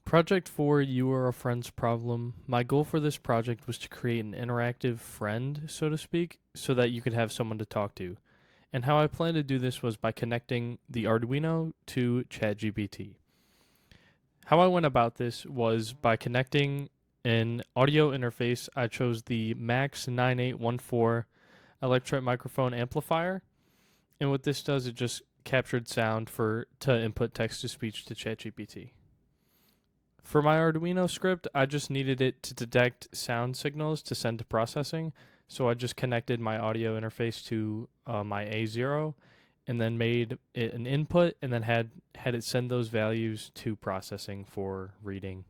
Project 4, You Are a Friend's Problem. My goal for this project was to create an interactive friend, so to speak, so that you could have someone to talk to. And how I plan to do this was by connecting the Arduino to ChatGPT. How I went about this was by connecting an audio interface. I chose the Max 9814 electret microphone amplifier. And what this does, it just captured sound to input text to speech to ChatGPT. For my Arduino script, I just needed it to detect sound signals to send to processing. So I just connected my audio interface to my A0 and then made it an input and then had it send those values to processing for reading.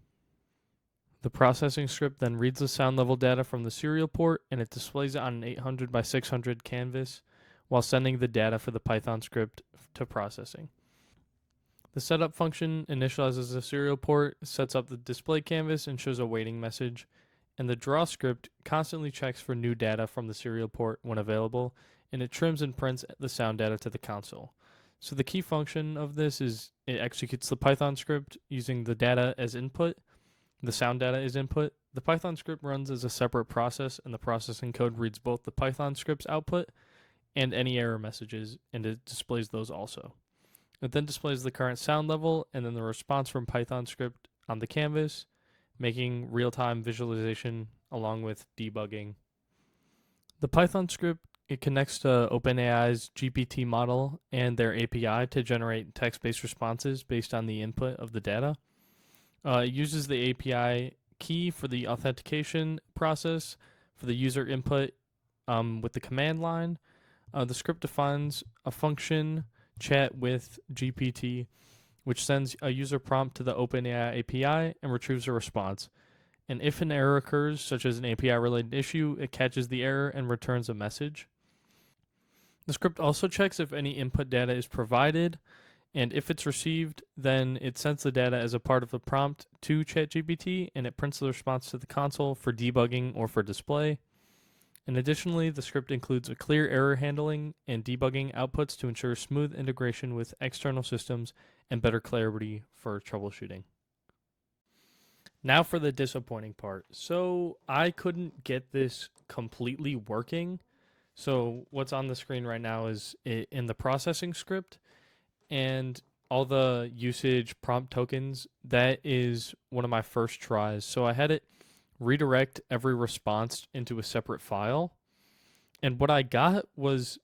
The processing script then reads the sound level data from the serial port and it displays it on an 800 by 600 canvas while sending the data for the Python script to processing. The setup function initializes the serial port, sets up the display canvas, and shows a waiting message. And the draw script constantly checks for new data from the serial port when available, and it trims and prints the sound data to the console. So the key function of this is it executes the Python script using the data as input, the sound data as input. The Python script runs as a separate process, and the processing code reads both the Python script's output and any error messages, and it displays those also. It then displays the current sound level and then the response from Python script on the canvas, making real-time visualization along with debugging. The Python script, it connects to OpenAI's GPT model and their API to generate text-based responses based on the input of the data. It uses the API key for the authentication process for the user input with the command line. The script defines a function chat with GPT, which sends a user prompt to the OpenAI API and retrieves a response. And if an error occurs, such as an API related issue, it catches the error and returns a message. The script also checks if any input data is provided, and if it's received, then it sends the data as a part of the prompt to ChatGPT and it prints the response to the console for debugging or for display. And additionally, the script includes a clear error handling and debugging outputs to ensure smooth integration with external systems and better clarity for troubleshooting. Now for the disappointing part. So I couldn't get this completely working. So what's on the screen right now is in the processing script and all the usage prompt tokens. That is one of my first tries. So I had it redirect every response into a separate file. And what I got was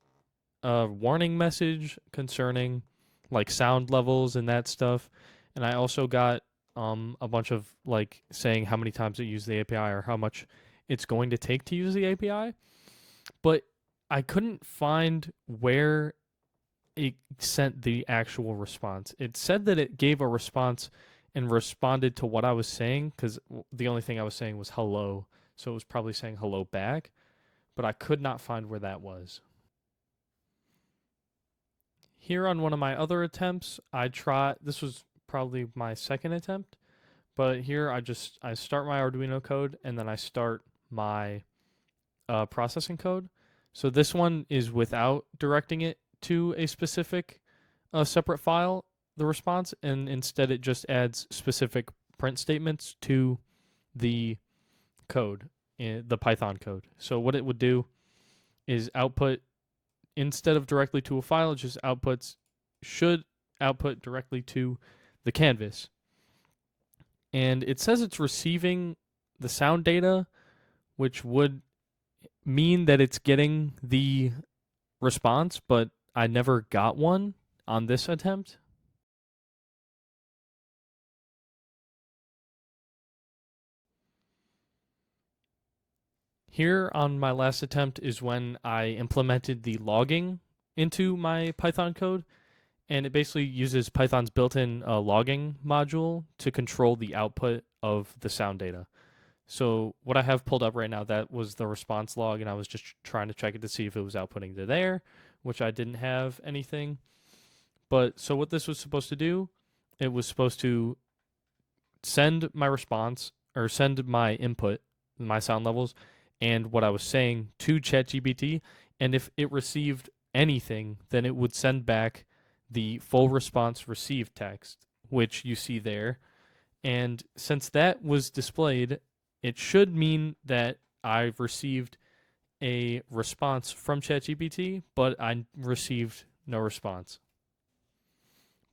a warning message concerning like sound levels and that stuff. And I also got a bunch of like saying how many times it used the API or how much it's going to take to use the API. But I couldn't find where it sent the actual response. It said that it gave a response and responded to what I was saying because the only thing I was saying was hello. So it was probably saying hello back, but I could not find where that was. Here on one of my other attempts, this was probably my second attempt, but here I start my Arduino code and then I start my processing code. So this one is without directing it to a specific separate file, the response, and instead it just adds specific print statements to the code, the Python code. So what it would do is output, instead of directly to a file, it just should output directly to the canvas. And it says it's receiving the sound data, which would mean that it's getting the response, but I never got one on this attempt. Here on my last attempt is when I implemented the logging into my Python code, and it basically uses Python's built-in logging module to control the output of the sound data. So what I have pulled up right now, that was the response log, and I was just trying to check it to see if it was outputting to there, which I didn't have anything. But so what this was supposed to do, it was supposed to send my response or send my input, my sound levels, and what I was saying to ChatGPT. And if it received anything, then it would send back the full response received text, which you see there. And since that was displayed, it should mean that I've received a response from ChatGPT, but I received no response.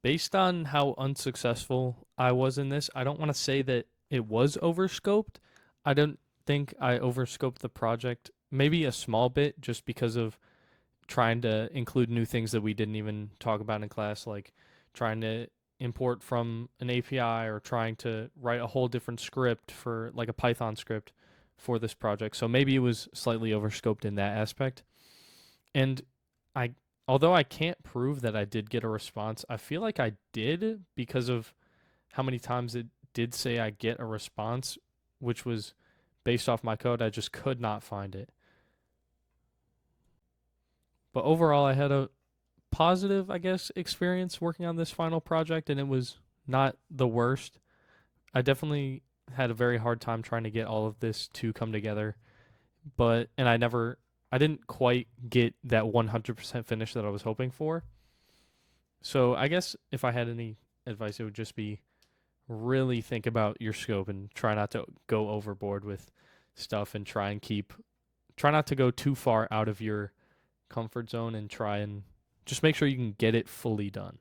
Based on how unsuccessful I was in this, I don't want to say that it was overscoped. I don't think I overscoped the project, maybe a small bit, just because of trying to include new things that we didn't even talk about in class, like trying to import from an API or trying to write a whole different script for like a Python script for this project. So maybe it was slightly overscoped in that aspect. And I although I can't prove that I did get a response, I feel like I did because of how many times it did say I get a response, which was based off my code. I just could not find it. But overall, I had a positive, I guess, experience working on this final project, and it was not the worst. I definitely had a very hard time trying to get all of this to come together, and I didn't quite get that 100% finish that I was hoping for. So I guess if I had any advice, it would just be really think about your scope and try not to go overboard with stuff and try not to go too far out of your comfort zone and try and just make sure you can get it fully done.